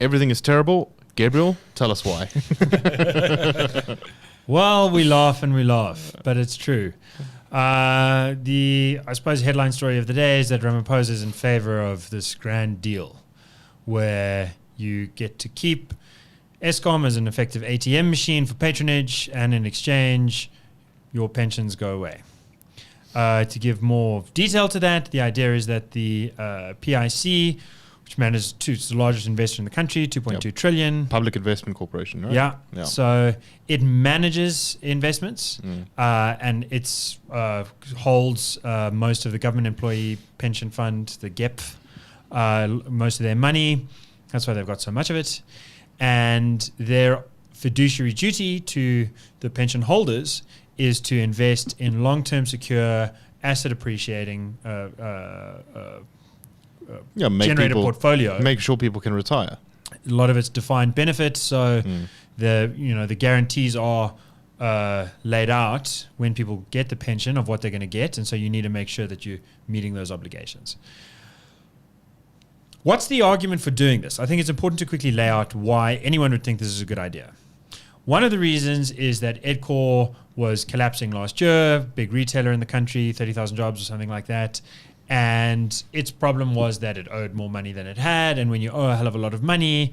everything is terrible. Gabriel, tell us why. Well, we laugh and we laugh, but it's true. I suppose, headline story of the day is that Ramaphosa is in favor of this grand deal where you get to keep Eskom as an effective ATM machine for patronage, and in exchange, your pensions go away. To give more detail to that, the idea is that the PIC, which manages it's the largest investor in the country, 2.2 trillion. Public Investment Corporation, right? Yeah. So it manages investments and it holds most of the government employee pension fund, the GEP, most of their money. That's why they've got so much of it. And their fiduciary duty to the pension holders is to invest in long-term, secure, asset appreciating generator portfolio. Make sure people can retire. A lot of it's defined benefit, so the guarantees are laid out when people get the pension of what they're going to get, and so you need to make sure that you're meeting those obligations. What's the argument for doing this? I think it's important to quickly lay out why anyone would think this is a good idea. One of the reasons is that Edcor was collapsing last year, big retailer in the country, 30,000 jobs or something like that. And its problem was that it owed more money than it had. And when you owe a hell of a lot of money,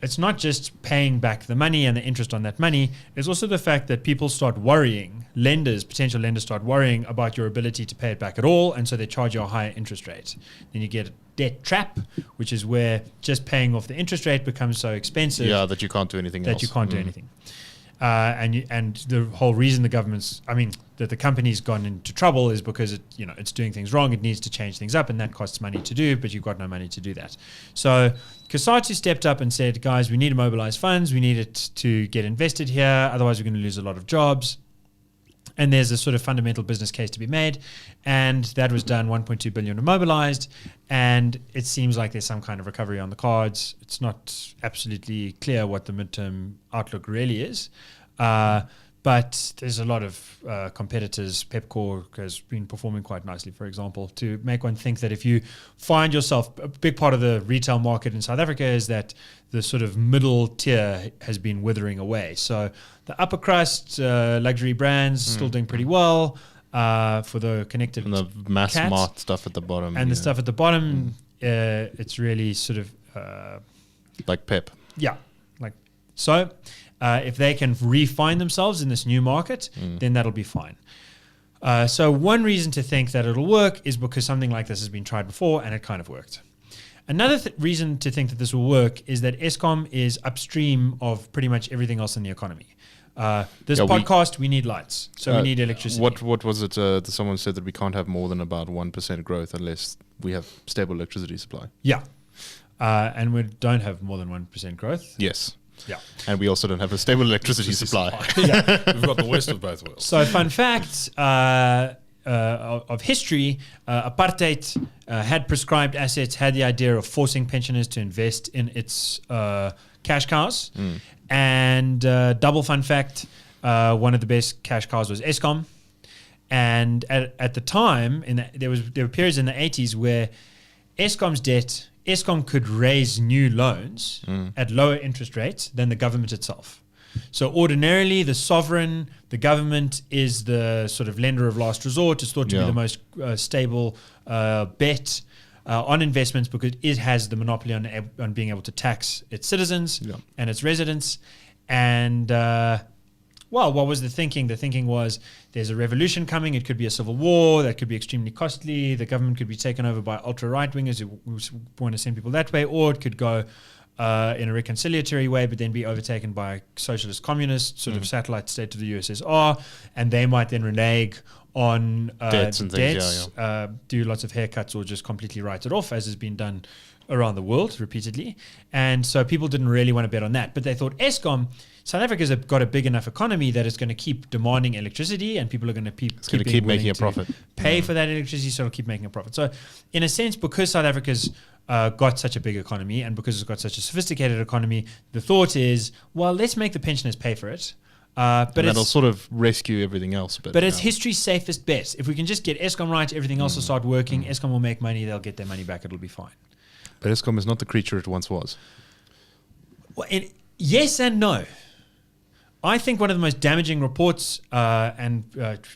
it's not just paying back the money and the interest on that money. It's also the fact that people start worrying, potential lenders start worrying about your ability to pay it back at all. And so they charge you a higher interest rate. Then you get a debt trap, which is where just paying off the interest rate becomes so expensive. Yeah, that you can't do anything else. That you can't do anything. And the whole reason that the company's gone into trouble is because it's doing things wrong. It needs to change things up, and that costs money to do, but you've got no money to do that. So COSATU stepped up and said, guys, we need to mobilize funds. We need it to get invested here. Otherwise, we're going to lose a lot of jobs. And there's a sort of fundamental business case to be made. And that was done. 1.2 billion were mobilized. And it seems like there's some kind of recovery on the cards. It's not absolutely clear what the midterm outlook really is. But there's a lot of competitors. Pepkor has been performing quite nicely, for example, to make one think that if you find yourself, a big part of the retail market in South Africa is that the sort of middle tier has been withering away. So the upper crust, luxury brands, still doing pretty well for the connected and the mass smart stuff at the bottom. And the stuff at the bottom, it's really sort of... like Pep. Yeah. So if they can refine themselves in this new market, then that'll be fine. So one reason to think that it'll work is because something like this has been tried before and it kind of worked. Another reason to think that this will work is that Eskom is upstream of pretty much everything else in the economy. We need lights, so we need electricity. What was it? Someone said that we can't have more than about 1% growth unless we have stable electricity supply. Yeah, and we don't have more than 1% growth. Yes. Yeah. And we also don't have a stable electricity supply. Yeah. We've got the worst of both worlds. So, fun fact of history, apartheid had prescribed assets, had the idea of forcing pensioners to invest in its cash cows. And double fun fact, one of the best cash cows was Eskom. And at the time, there were periods in the 80s where Eskom could raise new loans at lower interest rates than the government itself. So ordinarily, the sovereign, the government, is the sort of lender of last resort. It's thought to be the most stable bet on investments because it has the monopoly on being able to tax its citizens and its residents. And what was the thinking? The thinking was there's a revolution coming. It could be a civil war. That could be extremely costly. The government could be taken over by ultra-right-wingers who want to send people that way, or it could go in a reconciliatory way, but then be overtaken by socialist communist sort of satellite state to the USSR, and they might then renege on debts and things, do lots of haircuts, or just completely write it off, as has been done around the world repeatedly. And so people didn't really want to bet on that, but they thought Eskom, South Africa's got a big enough economy that it's going to keep demanding electricity, and people are going to keep making a profit, pay for that electricity, so it'll keep making a profit. So in a sense, because South Africa's got such a big economy, and because it's got such a sophisticated economy, the thought is, well, let's make the pensioners pay for it. But that'll sort of rescue everything else. But it's history's safest bet. If we can just get Eskom right, everything else will start working. Eskom will make money. They'll get their money back. It'll be fine. But Eskom is not the creature it once was. Well, yes and no. I think one of the most damaging reports, and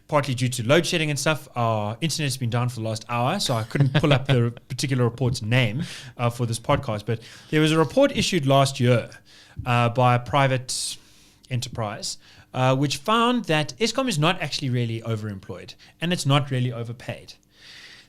partly due to load shedding and stuff, our internet has been down for the last hour, so I couldn't pull up the particular report's name for this podcast. But there was a report issued last year by a private enterprise, which found that Eskom is not actually really overemployed and it's not really overpaid.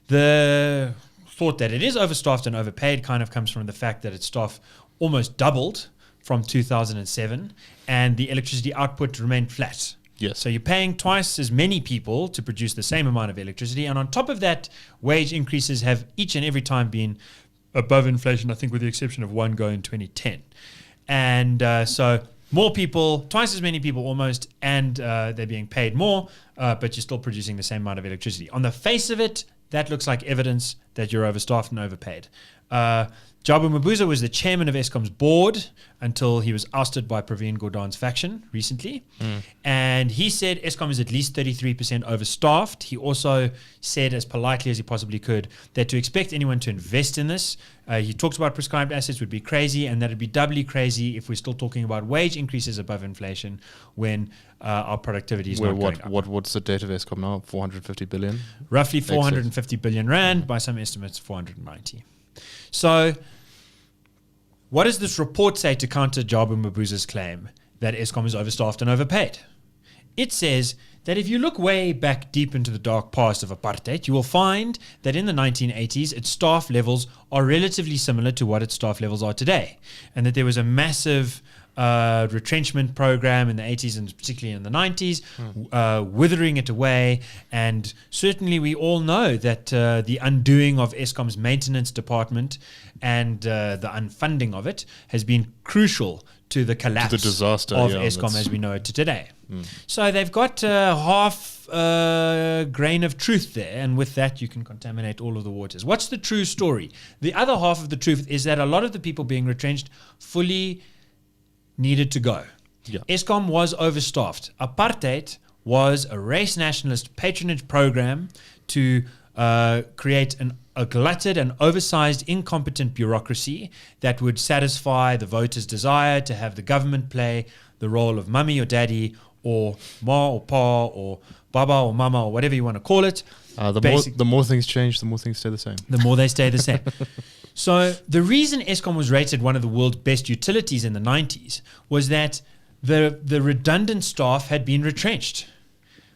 The thought that it is overstaffed and overpaid kind of comes from the fact that its staff almost doubled from 2007 and the electricity output remained flat. Yes. So you're paying twice as many people to produce the same amount of electricity, and on top of that, wage increases have each and every time been above inflation, I think with the exception of one go in 2010. And so more people, twice as many people almost, and they're being paid more, but you're still producing the same amount of electricity. On the face of it, that looks like evidence that you're overstaffed and overpaid. Jabu Mabuza was the chairman of Eskom's board until he was ousted by Pravin Gordhan's faction recently. And he said Eskom is at least 33% overstaffed. He also said, as politely as he possibly could, that to expect anyone to invest in this, he talks about prescribed assets would be crazy, and that it'd be doubly crazy if we're still talking about wage increases above inflation when our productivity is not going up. What's the debt of Eskom now? 450 billion? Roughly 450 billion rand, by some estimates 490. So what does this report say to counter Jabu Mabuza's claim that Eskom is overstaffed and overpaid? It says that if you look way back deep into the dark past of apartheid, you will find that in the 1980s, its staff levels are relatively similar to what its staff levels are today, and that there was a massive retrenchment program in the 80s and particularly in the 90s, withering it away. And certainly we all know that the undoing of Eskom's maintenance department and the unfunding of it has been crucial to the collapse the disaster, of Eskom as we know it today. So they've got half a grain of truth there, and with that you can contaminate all of the waters. What's the true story? The other half of the truth is that a lot of the people being retrenched fully needed to go. Yeah. Eskom was overstaffed. Apartheid was a race nationalist patronage program to create a glutted and oversized, incompetent bureaucracy that would satisfy the voters' desire to have the government play the role of mummy or daddy or ma or pa or baba or mama or whatever you want to call it. The more things change, the more things stay the same. The more they stay the same. So the reason Eskom was rated one of the world's best utilities in the 90s was that the redundant staff had been retrenched.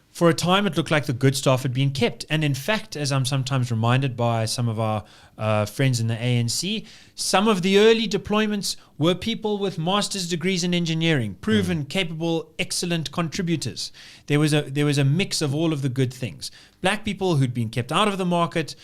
For a time, it looked like the good staff had been kept. And in fact, as I'm sometimes reminded by some of our friends in the ANC, some of the early deployments were people with master's degrees in engineering, proven, capable, excellent contributors. There was a mix of all of the good things. Black people who'd been kept out of the market,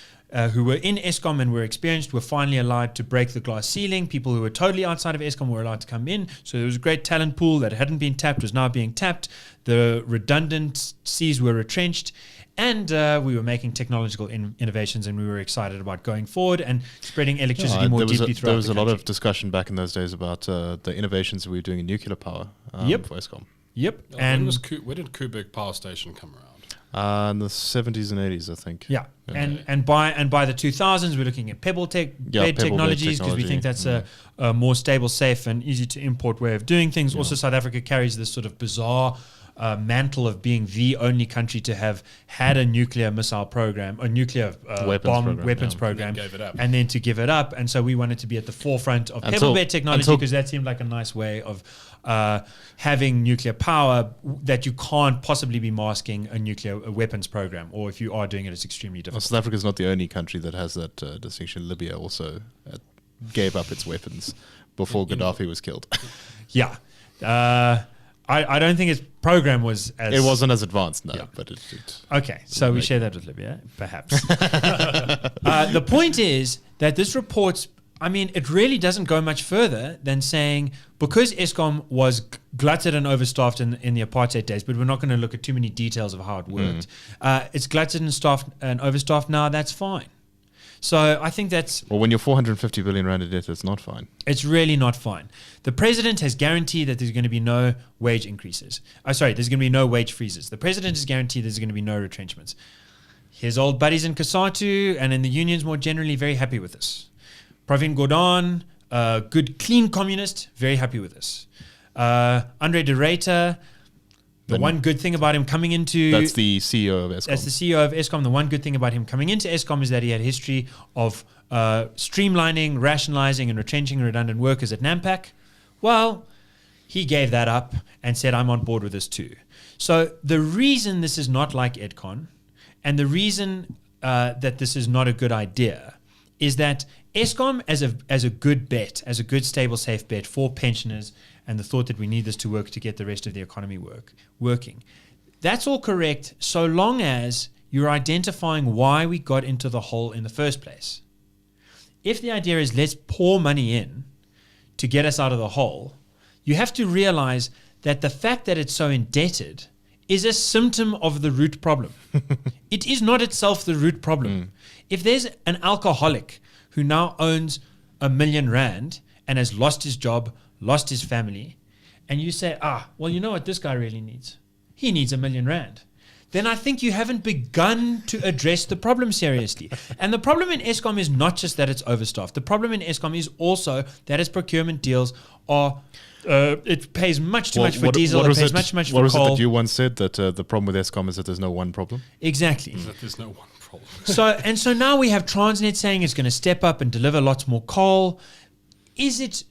who were in Eskom and were experienced, were finally allowed to break the glass ceiling. People who were totally outside of Eskom were allowed to come in. So there was a great talent pool that hadn't been tapped, was now being tapped. The redundancies were retrenched. And we were making technological innovations, and we were excited about going forward and spreading electricity more deeply throughout the country. There was a lot of discussion back in those days about the innovations that we were doing in nuclear power for Eskom. Yep. And where did Kubek Power Station come around? In the 70s and 80s, I think. Yeah. And by the 2000s, we're looking at pebble bed technologies because we think that's a more stable, safe, and easy to import way of doing things. Also, South Africa carries this sort of bizarre mantle of being the only country to have had a nuclear missile program, a nuclear weapons program, and then to give it up. And so we wanted to be at the forefront of pebble bed technology because that seemed like a nice way of having nuclear power that you can't possibly be masking a nuclear weapons program, or if you are doing it, it's extremely difficult. South Africa is not the only country that has that distinction. Libya also gave up its weapons before Gaddafi was killed. Yeah. I don't think its program was as... It wasn't as advanced, no. Yeah. But it okay, so we share that with Libya, perhaps. The point is that this report, it really doesn't go much further than saying, because Eskom was glutted and overstaffed in the apartheid days, but we're not going to look at too many details of how it worked. It's glutted and overstaffed now, that's fine. So I think that's... Well, when you're 450 billion rand in debt, it's not fine. It's really not fine. The president has guaranteed that there's going to be no wage increases. There's going to be no wage freezes. The president has guaranteed there's going to be no retrenchments. His old buddies in COSATU and in the unions more generally very happy with this. Pravin Gordhan good, clean communist, very happy with this. Andre de Ruyter, the one good thing about him coming into... That's the CEO of Eskom. That's the CEO of Eskom. The one good thing about him coming into Eskom is that he had a history of streamlining, rationalizing, and retrenching redundant workers at Nampak. Well, he gave that up and said, I'm on board with this too. So the reason this is not like Edcon, and the reason that this is not a good idea, is that Eskom as a good bet, as a good, stable, safe bet for pensioners, and the thought that we need this to work to get the rest of the economy working. That's all correct, so long as you're identifying why we got into the hole in the first place. If the idea is let's pour money in to get us out of the hole, you have to realize that the fact that it's so indebted is a symptom of the root problem. It is not itself the root problem. If there's an alcoholic who now owns R1 million and has lost his job, lost his family, and you say, well, you know what this guy really needs? He needs R1 million. Then I think you haven't begun to address the problem seriously. And the problem in Eskom is not just that it's overstaffed. The problem in Eskom is also that its procurement deals are... it pays much too much for diesel. It pays much for coal. What was it that you once said, that the problem with Eskom is that there's no one problem? Exactly. That there's no one problem. So now we have Transnet saying it's going to step up and deliver lots more coal. Is it...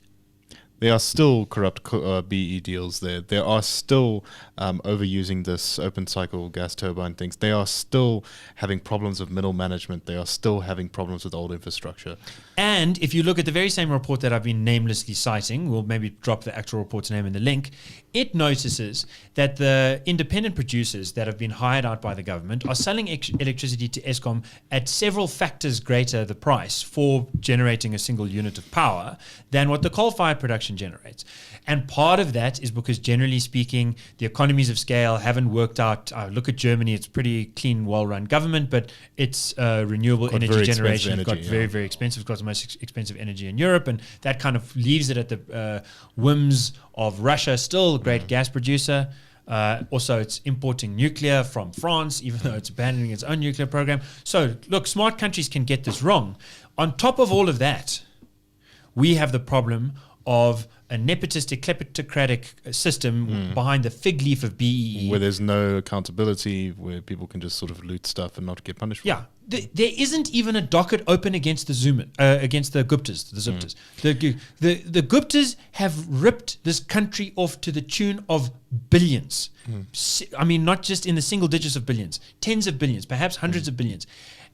There are still corrupt BE deals there. There are still overusing this open cycle gas turbine things. They are still having problems with middle management. They are still having problems with old infrastructure. And if you look at the very same report that I've been namelessly citing, we'll maybe drop the actual report's name in the link, it notices that the independent producers that have been hired out by the government are selling electricity to Eskom at several factors greater the price for generating a single unit of power than what the coal-fired production generates. And part of that is because, generally speaking, the economies of scale haven't worked out. Look at Germany; it's pretty clean, well-run government, but its renewable energy generation got very, very expensive. It's got the most expensive energy in Europe, and that kind of leaves it at the whims of Russia, still a great gas producer. Also, it's importing nuclear from France, even though it's abandoning its own nuclear program. So, look, smart countries can get this wrong. On top of all of that, we have the problem of a nepotistic, kleptocratic system behind the fig leaf of BEE. Where there's no accountability, where people can just sort of loot stuff and not get punished for it. Yeah. There isn't even a docket open against the against the Guptas, the Zuptas. The Guptas have ripped this country off to the tune of billions. I mean, not just in the single digits of billions, tens of billions, perhaps hundreds of billions.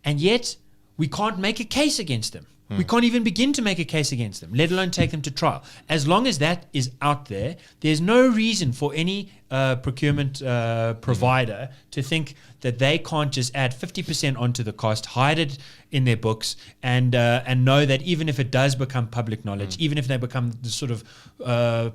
And yet, we can't make a case against them. We can't even begin to make a case against them, let alone take them to trial. As long as that is out there, there's no reason for any procurement provider to think that they can't just add 50% onto the cost, hide it in their books, and know that even if it does become public knowledge, even if they become the sort of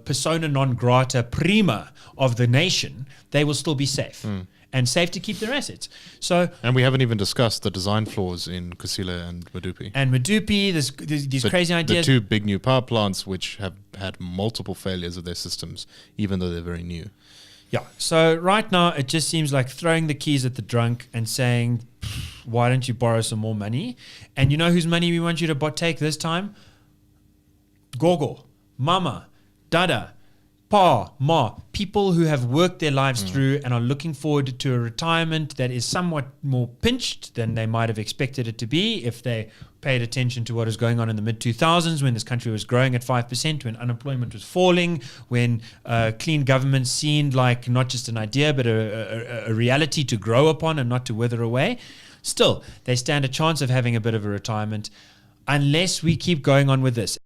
persona non grata prima of the nation, they will still be safe. And safe to keep their assets. And we haven't even discussed the design flaws in Kusile and Medupi. There's these crazy ideas. The two big new power plants which have had multiple failures of their systems, even though they're very new. Yeah. So right now, it just seems like throwing the keys at the drunk and saying, why don't you borrow some more money? And you know whose money we want you to take this time? Gogo, Mama, Dada, Pa, Ma, people who have worked their lives through and are looking forward to a retirement that is somewhat more pinched than they might have expected it to be if they paid attention to what was going on in the mid-2000s when this country was growing at 5%, when unemployment was falling, when clean government seemed like not just an idea but a reality to grow upon and not to wither away. Still, they stand a chance of having a bit of a retirement unless we keep going on with this.